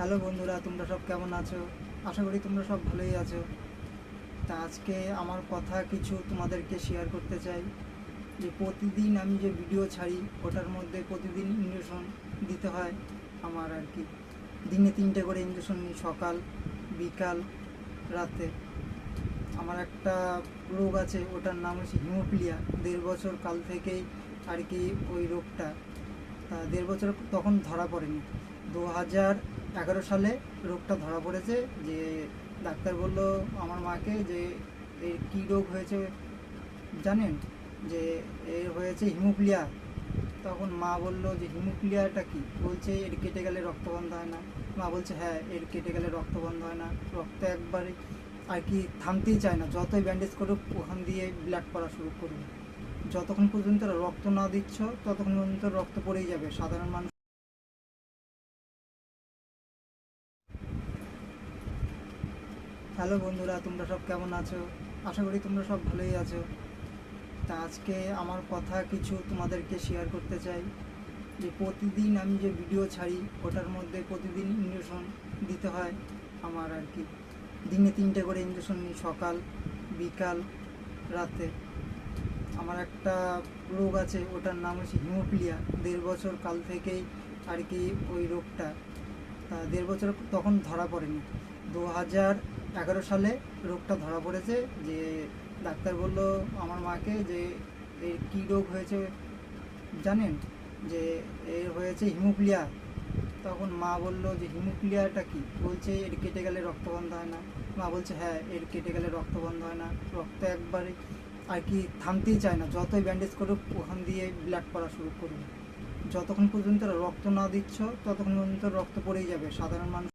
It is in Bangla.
হ্যালো বন্ধুরা, তোমরা সব কেমন আছো? আশা করি তোমরা সব ভালোই আছো। তা আজকে আমার কথা কিছু তোমাদেরকে শেয়ার করতে চাই। যে প্রতিদিন আমি যে ভিডিও ছাড়ি ওটার মধ্যে প্রতিদিন ইঞ্জেকশন দিতে হয় আমার আর কি। দিনে 3টে করে ইঞ্জেকশন নিই, সকাল, বিকাল, রাতে। আমার একটা রোগ আছে, ওটার নাম হচ্ছে হিমোফিলিয়া। 1.5 বছর কাল থেকেই আর কি ওই রোগটা। তা 1.5 বছর তখন ধরা পড়েনি। 2011 সালে রোগটা ধরা পড়েছে। যে ডাক্তার বলল আমার মাকে যে এর কী রোগ হয়েছে জানেন, যে এর হয়েছে হিমোফিলিয়া। তখন মা বলল যে হিমোফিলিয়াটা কি, বলছে এর কেটে গেলে রক্ত বন্ধ হয় না। মা বলছে হ্যাঁ, এর কেটে গেলে রক্ত বন্ধ হয় না, রক্ত একবারে আর কি থামতেই চায় না, যতই ব্যান্ডেজ করুক ওখান দিয়ে ব্লাড পড়া শুরু করবে। যতক্ষণ পর্যন্ত রক্ত না দিচ্ছ ততক্ষণ পর্যন্ত রক্ত পড়েই যাবে। সাধারণ মানুষ। হ্যালো বন্ধুরা, তোমরা সব কেমন আছো? আশা করি তোমরা সব ভালোই আছো। তা আজকে আমার কথা কিছু তোমাদেরকে শেয়ার করতে চাই। যে প্রতিদিন আমি যে ভিডিও ছাড়ি ওটার মধ্যে প্রতিদিন ইঞ্জেকশন দিতে হয় আমার আর কি। দিনে 3টে করে ইঞ্জেকশন নিই, সকাল, বিকাল, রাতে। আমার একটা রোগ আছে, ওটার নাম হচ্ছে হিমোফিলিয়া। 1.5 বছর কাল থেকেই আর কি ওই রোগটা। তা 1.5 বছর তখন ধরা পড়েনি। 2011 সালে রোগটা ধরা পড়েছে। যে ডাক্তার বলল আমার মাকে যে এর কী রোগ হয়েছে জানেন, যে এর হয়েছে হিমোফিলিয়া। তখন মা বলল যে হিমোফিলিয়াটা কি, বলছে এর কেটে গেলে রক্ত বন্ধ হয় না। মা বলছে হ্যাঁ, এর কেটে গেলে রক্ত বন্ধ হয় না, রক্ত একবারে আর কি থামতেই চায় না, যতই ব্যান্ডেজ করুক ওখান দিয়ে ব্লাড পড়া শুরু করবে। যতক্ষণ পর্যন্ত রক্ত না দিচ্ছ ততক্ষণ পর্যন্ত রক্ত পড়েই যাবে। সাধারণ মানুষ।